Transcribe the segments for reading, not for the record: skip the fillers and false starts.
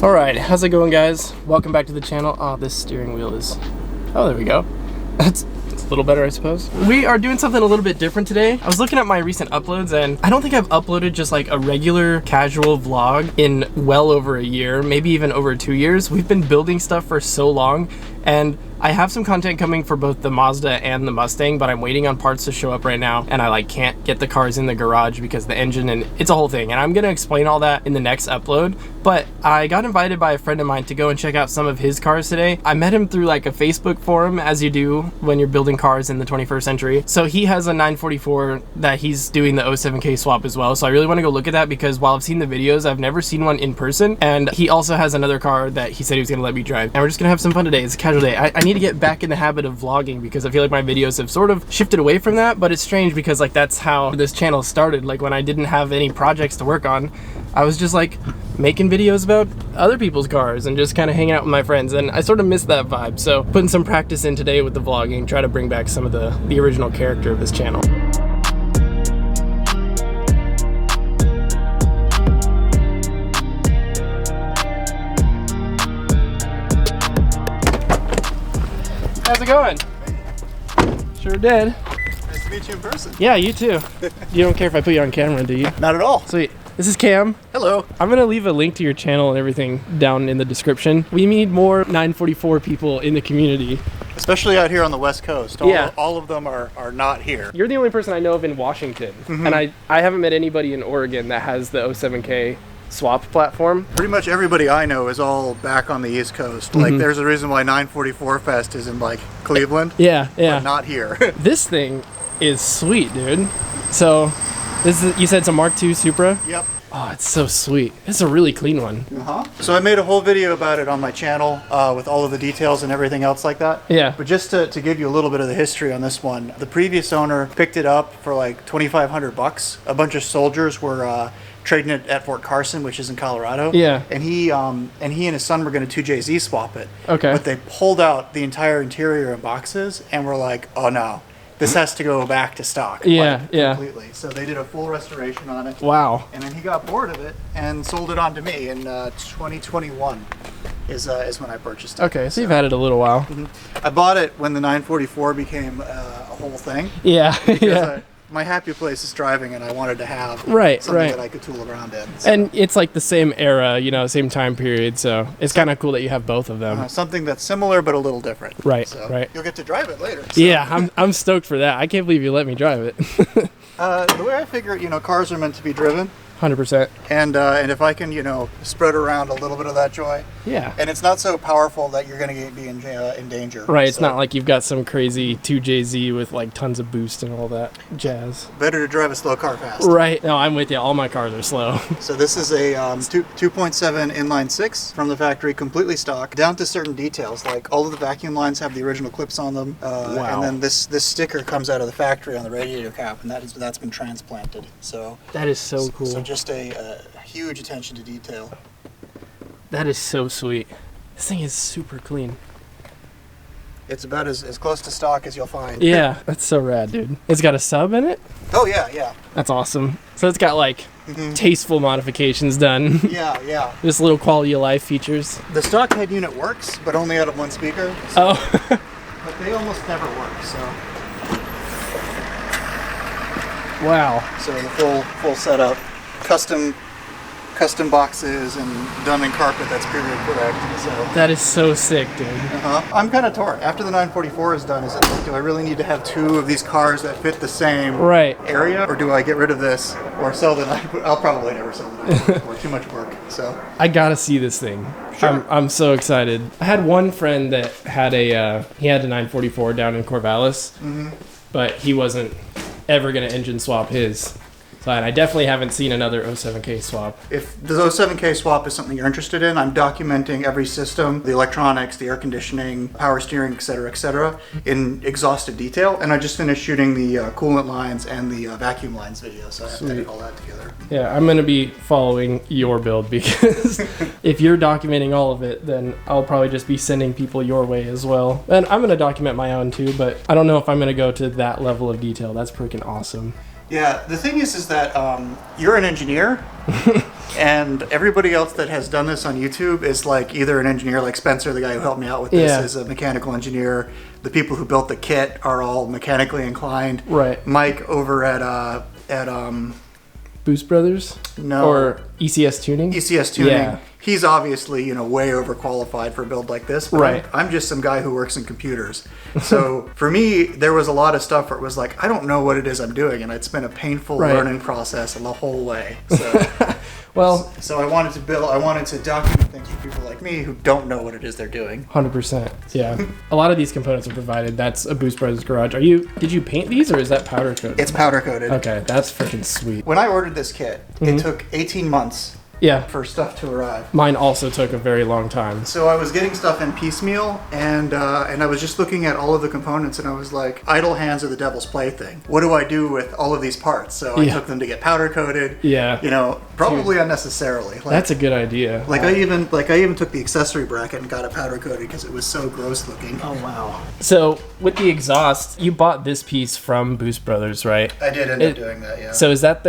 Alright, how's it going, guys? Welcome back to the channel. Oh, this steering wheel is... Oh, there we go. That's a little better, I suppose. We are doing something a little bit different today. I was looking at my recent uploads, and I don't think I've uploaded just like a regular casual vlog in well over a year, maybe even over 2 years. We've been building stuff for so long, and I have some content coming for both the Mazda and the Mustang, but I'm waiting on parts to show up right now, and I can't get the cars in the garage because the engine, and it's a whole thing, and I'm gonna explain all that in the next upload. But I got invited by a friend of mine to go and check out some of his cars today. I met him through like a Facebook forum, as you do when you're building cars in the 21st century. So he has a 944 that he's doing the 07K swap as well, so I really want to go look at that because while I've seen the videos, I've never seen one in person. And he also has another car that he said he was gonna let me drive, and we're just gonna have some fun today. It's a casual day. I need to get back in the habit of vlogging because I feel like my videos have sort of shifted away from that, but it's strange because like that's how this channel started. Like when I didn't have any projects to work on, I was just like making videos about other people's cars and just kind of hanging out with my friends, and I sort of missed that vibe. So putting some practice in today with the vlogging, try to bring back some of the original character of this channel. How's it going? Sure did. Nice to meet you in person. Yeah, you too. You don't care if I put you on camera, do you? Not at all. Sweet. This is Cam. Hello. I'm gonna leave a link to your channel and everything down in the description. We need more 944 people in the community. Especially out here on the West Coast. All of them are not here. You're the only person I know of in Washington. And I haven't met anybody in Oregon that has the 07K swap platform. Pretty much everybody I know is all back on the East Coast. Like there's a reason why 944 Fest is in like Cleveland. Yeah. But not here. This thing is sweet, dude. So this is, you said it's a Mark II Supra? Yep. Oh, it's so sweet. It's a really clean one. So I made a whole video about it on my channel with all of the details and everything else like that. Yeah. But just to give you a little bit of the history on this one, the previous owner picked it up for like $2,500. A bunch of soldiers were trading it at Fort Carson, which is in Colorado. Yeah. And he and his son were going to 2JZ swap it. Okay. But they pulled out the entire interior in boxes and were like, oh no, this has to go back to stock. Yeah, completely. So they did a full restoration on it. Wow. And then he got bored of it and sold it on to me in 2021 is when I purchased it. Okay, so you've had it a little while. I bought it when the 944 became a whole thing. Yeah. Yeah. My happy place is driving, and I wanted to have something that I could tool around in. So. And it's like the same era, you know, same time period, so it's kind of cool that you have both of them. Something that's similar but a little different. Right, so right. You'll get to drive it later. So. Yeah, I'm stoked for that. I can't believe you let me drive it. The way I figure it, you know, cars are meant to be driven. 100%. And if I can, you know, spread around a little bit of that joy. Yeah. And it's not so powerful that you're going to be in danger. Right, it's not like you've got some crazy 2JZ with like tons of boost and all that jazz. Better to drive a slow car fast. Right. No, I'm with you. All my cars are slow. So this is a 2.7 inline 6 from the factory, completely stock, down to certain details. Like all of the vacuum lines have the original clips on them. Wow. And then this sticker comes out of the factory on the radiator cap, and that's been transplanted. So That is so cool. So just a huge attention to detail. That is so sweet. This thing is super clean. It's about as close to stock as you'll find. Yeah, that's so rad, dude. It's got a sub in it? Oh, yeah. That's awesome. So it's got like tasteful modifications done. Yeah. Just little quality of life features. The stock head unit works, but only out of one speaker. So, but they almost never work, so. Wow. So the full setup, custom boxes and done in carpet that's period correct. So That is so sick, dude. I'm kind of torn. After the 944 is done, is it like, do I really need to have two of these cars that fit the same area, or do I get rid of this or sell the 944? I'll probably never sell the 944. Too much work. So I gotta see this thing. Sure. I'm so excited. I had one friend that had he had a 944 down in Corvallis, but he wasn't ever gonna engine swap his. And I definitely haven't seen another 07K swap. If the 07K swap is something you're interested in, I'm documenting every system, the electronics, the air conditioning, power steering, et cetera, in exhaustive detail. And I just finished shooting the coolant lines and the vacuum lines video, so I have to edit all that together. Yeah, I'm going to be following your build because if you're documenting all of it, then I'll probably just be sending people your way as well. And I'm going to document my own too, but I don't know if I'm going to go to that level of detail. That's freaking awesome. Yeah, the thing is that you're an engineer, And everybody else that has done this on YouTube is like either an engineer, like Spencer, the guy who helped me out with this, is a mechanical engineer. The people who built the kit are all mechanically inclined. Right. Mike over at Boost Brothers? No. Or ECS Tuning? ECS Tuning. Yeah. He's obviously, you know, way overqualified for a build like this. But Right. I'm just some guy who works in computers. So for me, there was a lot of stuff where it was like, I don't know what it is I'm doing. And it's been a painful learning process the whole way. So, well, so I wanted to document things for people like me who don't know what it is they're doing. 100%. Yeah. A lot of these components are provided. That's a Boost Brothers garage. Did you paint these or is that powder coated? It's powder coated. Okay, that's freaking sweet. When I ordered this kit, it took 18 months for stuff to arrive. Mine also took a very long time. So I was getting stuff in piecemeal, and I was just looking at all of the components, and I was like, idle hands are the devil's plaything. What do I do with all of these parts? So I took them to get powder coated. Yeah. You know, probably unnecessarily. Like, that's a good idea. I even took the accessory bracket and got it powder coated because it was so gross looking. Oh wow. So with the exhaust, you bought this piece from Boost Brothers, right? I did end up doing that, yeah. So is that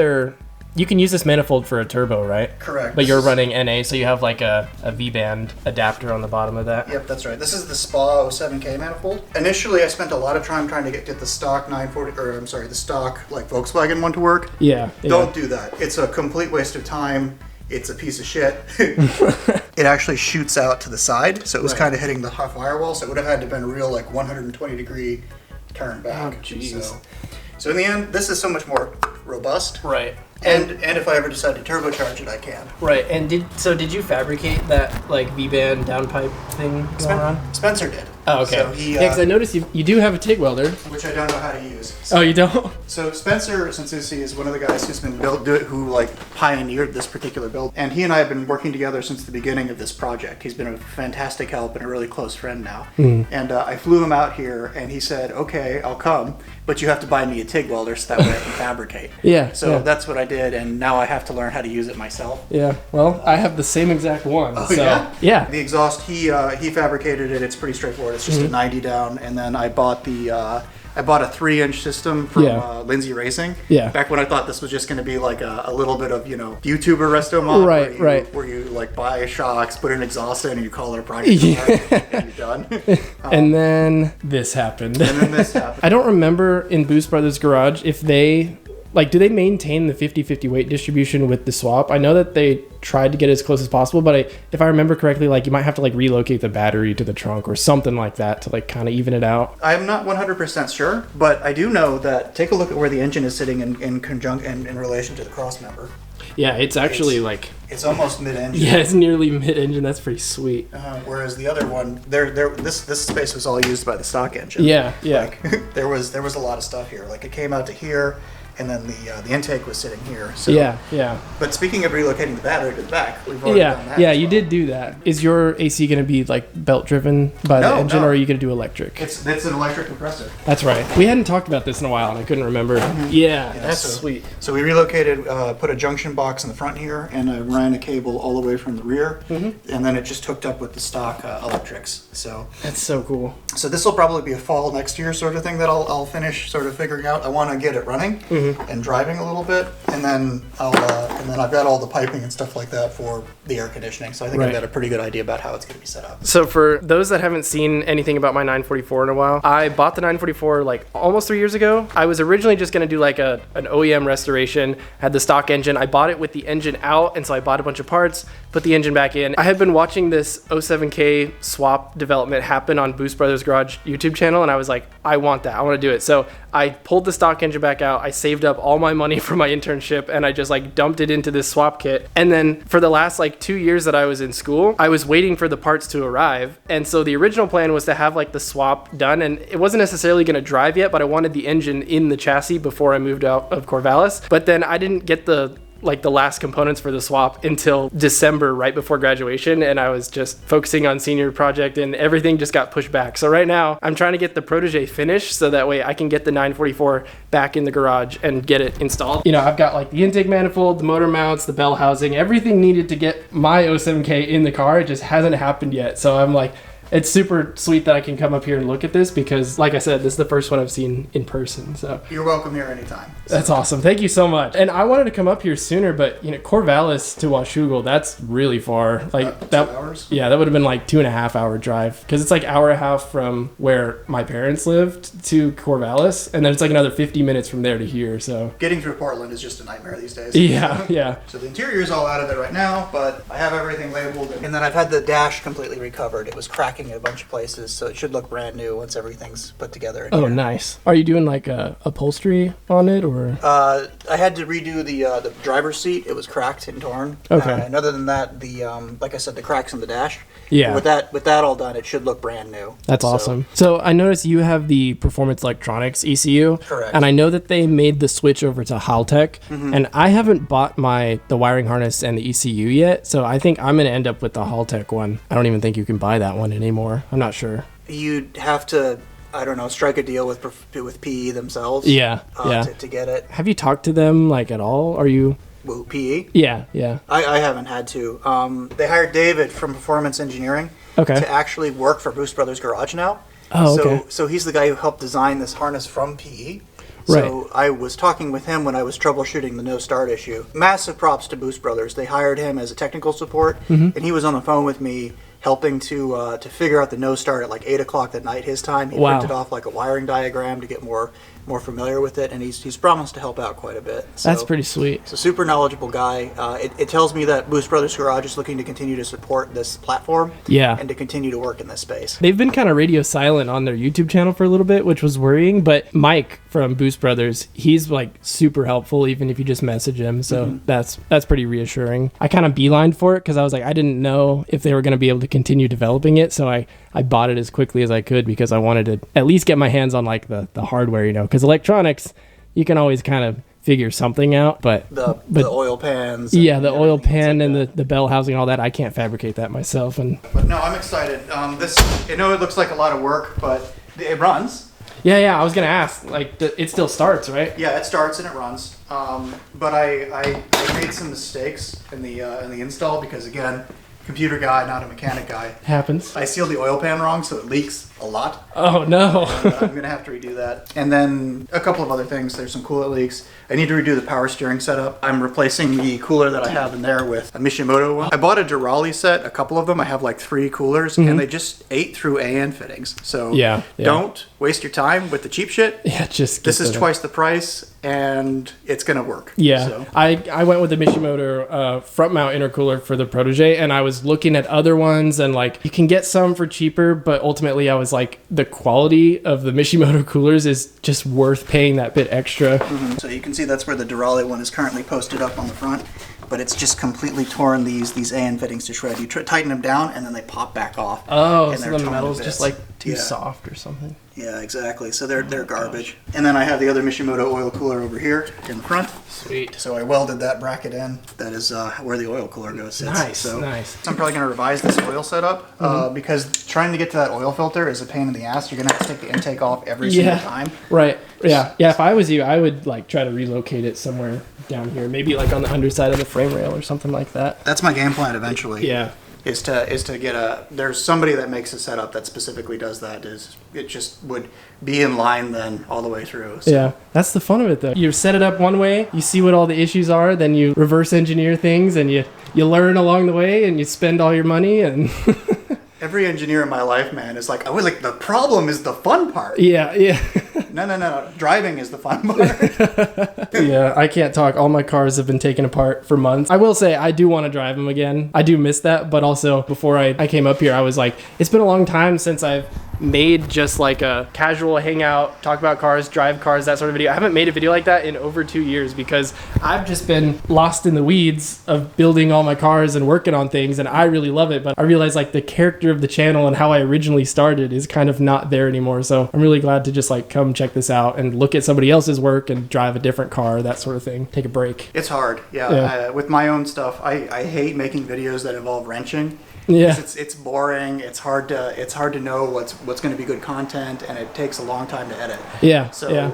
you can use this manifold for a turbo, right? Correct. But you're running NA, so you have like a V-band adapter on the bottom of that? Yep, that's right. This is the SPA 07K manifold. Initially, I spent a lot of time trying to get the stock the stock like Volkswagen one to work. Yeah. Don't do that. It's a complete waste of time. It's a piece of shit. It actually shoots out to the side, so it was kind of hitting the hot firewall, so it would have had to have been a real like 120 degree turn back. Oh, jeez. So in the end, this is so much more robust. Right. And if I ever decide to turbocharge it, I can. Right. And did you fabricate that like V-band downpipe thing going on? Spencer did. Oh, okay. So because I noticed you do have a TIG welder. Which I don't know how to use. So, oh, you don't? So Spencer, since he is one of the guys who's been who like pioneered this particular build, and he and I have been working together since the beginning of this project. He's been a fantastic help and a really close friend now. And I flew him out here, and he said, "Okay, I'll come, but you have to buy me a TIG welder so that way I can fabricate." Yeah. So that's what I did, and now I have to learn how to use it myself. Yeah. Well, I have the same exact one. Oh, so, yeah. The exhaust, he fabricated it. It's pretty straightforward. It's just a 90 down, and then I bought a 3-inch system from Lindsay Racing. Yeah. Back when I thought this was just going to be like a little bit of, you know, YouTuber resto mod. Right. Where you like buy shocks, put an exhaust in, and you call it a project and you're done. And then this happened. I don't remember in Boost Brothers Garage if they do they maintain the 50-50 weight distribution with the swap? I know that they tried to get as close as possible, but if I remember correctly, you might have to relocate the battery to the trunk or something like that to kind of even it out. I'm not 100% sure, but I do know that take a look at where the engine is sitting in conjunction in relation to the cross member. Yeah, it's actually it's almost mid-engine. Yeah, it's nearly mid-engine. That's pretty sweet. Whereas the other one, this space was all used by the stock engine. Yeah. There was a lot of stuff here. It came out to here, and then the intake was sitting here. So. Yeah. But speaking of relocating the battery to the back, we've already done that. Yeah, you did do that. Is your AC going to be belt driven by the engine, or are you going to do electric? It's an electric compressor. That's right. We hadn't talked about this in a while, and I couldn't remember. Yeah, that's sweet. So we relocated, put a junction box in the front here, and I ran a cable all the way from the rear, and then it just hooked up with the stock electrics. So that's so cool. So this will probably be a fall next year sort of thing that I'll finish sort of figuring out. I want to get it running and driving a little bit, and then I've got all the piping and stuff like that for the air conditioning. So I think I've got a pretty good idea about how it's going to be set up. So for those that haven't seen anything about my 944 in a while, I bought the 944 almost 3 years ago. I was originally just going to do an OEM restoration, had the stock engine. I bought it with the engine out, and so I bought a bunch of parts, put the engine back in. I had been watching this 07K swap development happen on Boost Brothers Garage YouTube channel, and I was like, I want that. I want to do it. So I pulled the stock engine back out. I saved up all my money from my internship, and I just dumped it into this swap kit. And then for the last 2 years that I was in school, I was waiting for the parts to arrive. And so the original plan was to have the swap done, and it wasn't necessarily going to drive yet, but I wanted the engine in the chassis before I moved out of Corvallis. But then I didn't get the last components for the swap until December, right before graduation, and I was just focusing on senior project, and everything just got pushed back. So right now I'm trying to get the Protege finished so that way I can get the 944 back in the garage and get it installed. I've got the intake manifold, the motor mounts, the bell housing, everything needed to get my 07K in the car. It just hasn't happened yet. So I'm it's super sweet that I can come up here and look at this because, like I said, this is the first one I've seen in person. So you're welcome here anytime. That's awesome. Thank you so much. And I wanted to come up here sooner, but Corvallis to Washougal, that's really far. Like 2 hours. Yeah, that would have been like 2.5 hour drive because it's like hour and a half from where my parents lived to Corvallis, and then it's like another 50 minutes from there to here. So getting through Portland is just a nightmare these days. Yeah. So the interior is all out of it right now, but I have everything labeled. And then I've had the dash completely recovered. It was cracking in a bunch of places, so it should look brand new once everything's put together. Oh, nice. Are you doing like a upholstery on it, or? I had to redo the driver's seat. It was cracked and torn. Okay. And other than that, the like I said, the cracks in the dash. Yeah. With that all done, it should look brand new. That's awesome. So I noticed you have the Performance Electronics ECU. Correct. And I know that they made the switch over to Haltech, and I haven't bought the wiring harness and the ECU yet. So I think I'm going to end up with the Haltech one. I don't even think you can buy that one anymore. I'm not sure. You'd have to, I don't know, strike a deal with PE themselves. Yeah. To get it. Have you talked to them like at all? Are you? Well, PE? Yeah. I haven't had to. They hired David from Performance Engineering to actually work for Boost Brothers Garage now. Oh, okay. So he's the guy who helped design this harness from PE. Right. So I was talking with him when I was troubleshooting the no start issue. Massive props to Boost Brothers. They hired him as a technical support, and he was on the phone with me helping to figure out the no start at like 8 o'clock that night his time. He printed off like a wiring diagram to get more familiar with it, and he's promised to help out quite a bit. So, that's pretty sweet. He's a super knowledgeable guy. It tells me that Boost Brothers Garage is looking to continue to support this platform and to continue to work in this space. They've been kind of radio silent on their YouTube channel for a little bit, which was worrying, but Mike from Boost Brothers, he's like super helpful even if you just message him, so that's pretty reassuring. I kind of beelined for it because I was like, I didn't know if they were going to be able to continue developing it, so I bought it as quickly as I could because I wanted to at least get my hands on like the hardware, because electronics, you can always kind of figure something out, but the oil pans. The oil pan and the bell housing and all that, I can't fabricate that myself. But no, I'm excited. I know it looks like a lot of work, but it runs. Yeah. I was gonna ask, like, it still starts, right? Yeah, it starts and it runs. But I made some mistakes in the install because, again, computer guy, not a mechanic guy. Happens. I sealed the oil pan wrong, so it leaks a lot. Oh no. I'm gonna have to redo that. And then a couple of other things. There's some coolant leaks. I need to redo the power steering setup. I'm replacing the cooler that I have in there with a Mishimoto one. I bought a Durali set, a couple of them. I have like 3 coolers, and they just ate through AN fittings. So don't waste your time with the cheap shit. Yeah, just this is twice the price, and it's gonna work. Yeah, so. I went with the Mishimoto front mount intercooler for the Protege, and I was looking at other ones, and like you can get some for cheaper, but ultimately I was like, the quality of the Mishimoto coolers is just worth paying that bit extra. So you can see that's where the Durali one is currently posted up on the front, but it's just completely torn these AN fittings to shred. You tighten them down, and then they pop back off. Oh, so the metal's just like too soft or something. Yeah, exactly. So they're garbage. And then I have the other Mishimoto oil cooler over here in the front. Sweet. So I welded that bracket in. That is where the oil cooler goes. Nice, so nice. I'm probably going to revise this oil setup because trying to get to that oil filter is a pain in the ass. You're going to have to take the intake off every single time. Right. Yeah. If I was you, I would like try to relocate it somewhere down here, maybe like on the underside of the frame rail or something like that. That's my game plan eventually. Yeah. Is to get there's somebody that makes a setup that specifically does that. It just would be in line then all the way through. So. Yeah, that's the fun of it though. You set it up one way, you see what all the issues are, then you reverse engineer things, and you learn along the way, and you spend all your money. And every engineer in my life, man, is like, I was like, the problem is the fun part. Yeah. No. Driving is the fun part. Yeah, I can't talk. All my cars have been taken apart for months. I will say I do want to drive them again. I do miss that, but also before I came up here, I was like, it's been a long time since I've made just like a casual hangout, talk about cars, drive cars, that sort of video. I haven't made a video like that in over 2 years because I've just been lost in the weeds of building all my cars and working on things, and I really love it, but I realize like the character of the channel and how I originally started is kind of not there anymore. So I'm really glad to just like come check this out and look at somebody else's work and drive a different car, that sort of thing. Take a break. It's hard. Yeah. With my own stuff, I hate making videos that involve wrenching. Yeah, it's boring. It's hard to know what's going to be good content, and it takes a long time to edit. Yeah. So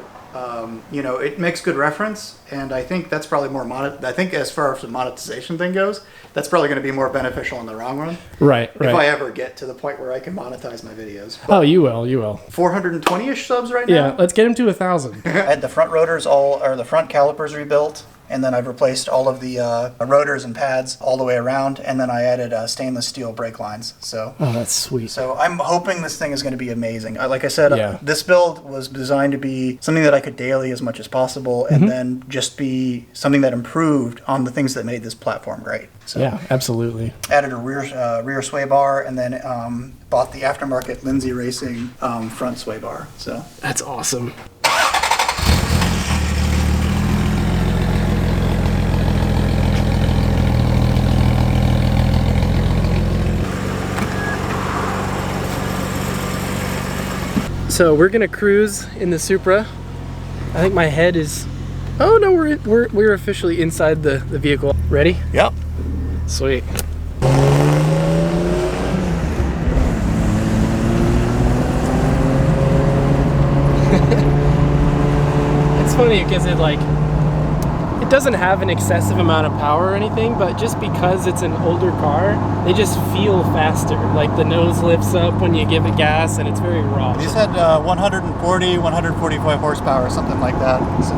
You know, it makes good reference, and I think that's probably more I think as far as the monetization thing goes, that's probably going to be more beneficial in the long run. Right. If I ever get to the point where I can monetize my videos. But you will. 420-ish subs right now. Yeah, let's get him to 1,000. I had the front rotors the front calipers rebuilt. And then I've replaced all of the rotors and pads all the way around, and then I added stainless steel brake lines. So, oh, that's sweet. So I'm hoping this thing is going to be amazing. Like I said, this build was designed to be something that I could daily as much as possible, and then just be something that improved on the things that made this platform great. So yeah, absolutely. Added a rear sway bar, and then bought the aftermarket Lindsay Racing front sway bar. So that's awesome. So we're gonna cruise in the Supra. I think my head is. Oh no, we're officially inside the vehicle. Ready? Yep. Sweet. It's funny because it doesn't have an excessive amount of power or anything, but just because it's an older car, they just feel faster. Like the nose lifts up when you give it gas, and it's very raw. These had 140, 145 horsepower, something like that. So.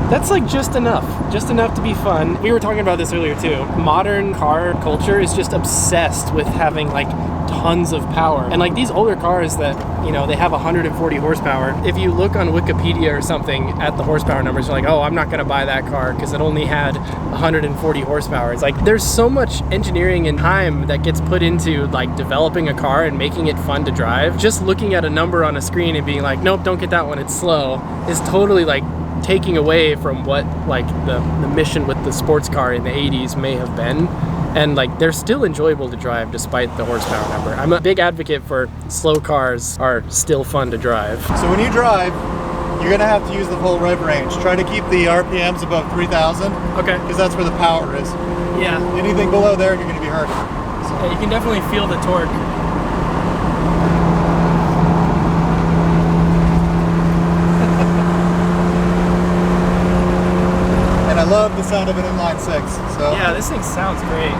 That's like just enough to be fun. We were talking about this earlier too. Modern car culture is just obsessed with having like tons of power. And like these older cars that, you know, they have 140 horsepower. If you look on Wikipedia or something at the horsepower numbers, you're like, oh, I'm not gonna buy that car because it only had 140 horsepower. It's like there's so much engineering and time that gets put into like developing a car and making it fun to drive. Just looking at a number on a screen and being like, nope, don't get that one, it's slow, is totally like taking away from what like the mission with the sports car in the 80s may have been. And like they're still enjoyable to drive despite the horsepower number. I'm a big advocate for slow cars are still fun to drive. So when you drive, you're gonna have to use the full rev range. Try to keep the RPMs above 3,000. Okay. Because that's where the power is. Yeah. Anything below there, you're gonna be hurt. Yeah, you can definitely feel the torque. And I love the sound of an inline six. So yeah, this thing sounds great.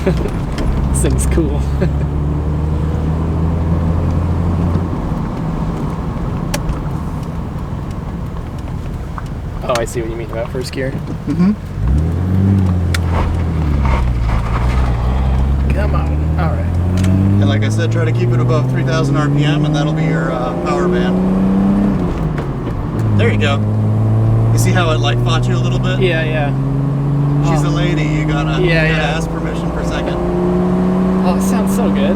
This thing's cool. Oh, I see what you mean about first gear. Mm-hmm. Come on. All right. And like I said, try to keep it above 3,000 RPM, and that'll be your power band. There you go. You see how it like fought you a little bit? Yeah, yeah. She's a lady. You gotta ask permission per second. Oh, it sounds so good.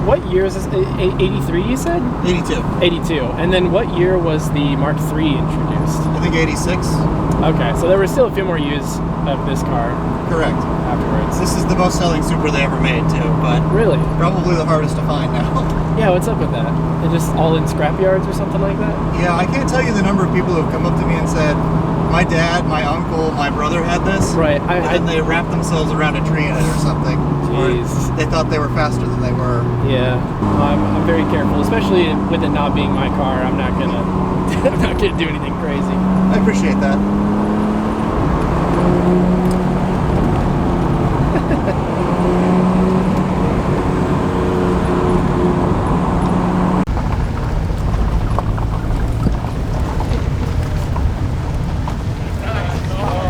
What year is this? 83 you said? 82. 82. And then what year was the Mark III introduced? I think 86. Okay, so there were still a few more years of this car Correct. afterwards. This is the most selling Supra they ever made too, but Really? probably the hardest to find now. Yeah, what's up with that? They're just all in scrap yards or something like that? Yeah, I can't tell you the number of people who have come up to me and said, my dad, my uncle, my brother had this. Right. And then they wrapped themselves around a tree in it or something. Jeez. Or they thought they were faster than they were. Yeah, I'm very careful, especially with it not being my car. I'm not gonna do anything crazy. I appreciate that.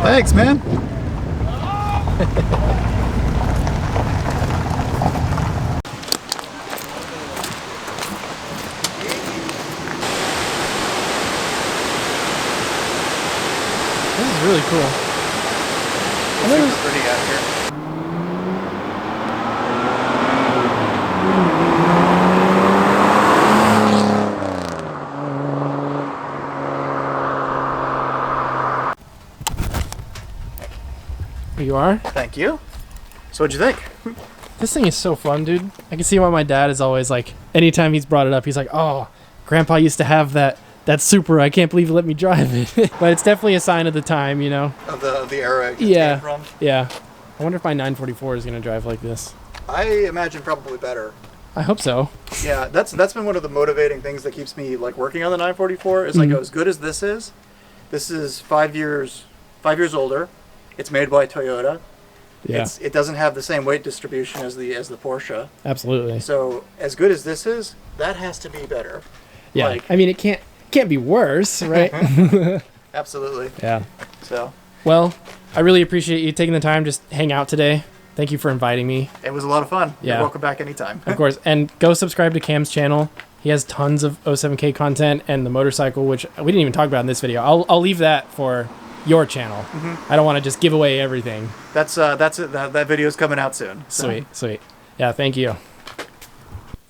Thanks, man. This is really cool. super pretty out here. You are? Thank you. So what'd you think? This thing is so fun, dude. I can see why my dad is always like, anytime he's brought it up, he's like, oh, Grandpa used to have that Supra. I can't believe he let me drive it. But it's definitely a sign of the time, you know? Of the era it Yeah. came from? Yeah. I wonder if my 944 is going to drive like this. I imagine probably better. I hope so. Yeah, that's been one of the motivating things that keeps me like working on the 944 is like as good as this is 5 years older. It's made by Toyota. Yeah. It doesn't have the same weight distribution as the Porsche. Absolutely. So as good as this is, that has to be better. Yeah. Like, I mean, it can't be worse, right? absolutely. Yeah. So Well, I really appreciate you taking the time to just hang out today. Thank you for inviting me. it was a lot of fun. Yeah. You're welcome back anytime. Of course. And go subscribe to Cam's channel. He has tons of 07K content and the motorcycle, which we didn't even talk about in this video. I'll leave that for your channel. I don't want to just give away everything. That's it. That video's coming out soon. So. Sweet. Yeah, thank you.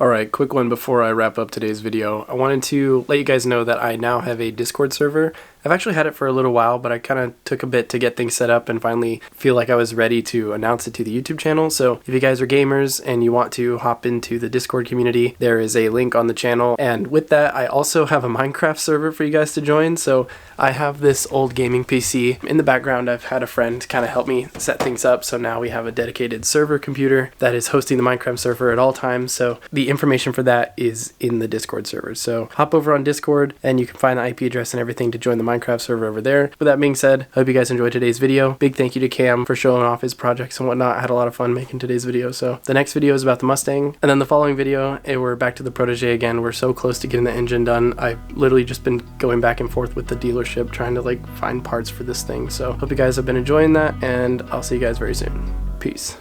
Alright, quick one before I wrap up today's video. I wanted to let you guys know that I now have a Discord server. I've actually had it for a little while, but I kind of took a bit to get things set up and finally feel like I was ready to announce it to the YouTube channel. So if you guys are gamers and you want to hop into the Discord community, there is a link on the channel. And with that, I also have a Minecraft server for you guys to join. So I have this old gaming PC. In the background, I've had a friend kind of help me set things up. So now we have a dedicated server computer that is hosting the Minecraft server at all times. So the information for that is in the Discord server. So hop over on Discord and you can find the IP address and everything to join the Minecraft server over there. With that being said, I hope you guys enjoyed today's video. Big thank you to Cam for showing off his projects and whatnot. I had a lot of fun making today's video. So the next video is about the Mustang, and then the following video, we're back to the Protege again. We're so close to getting the engine done. I've literally just been going back and forth with the dealership trying to like find parts for this thing. So hope you guys have been enjoying that, and I'll see you guys very soon. Peace.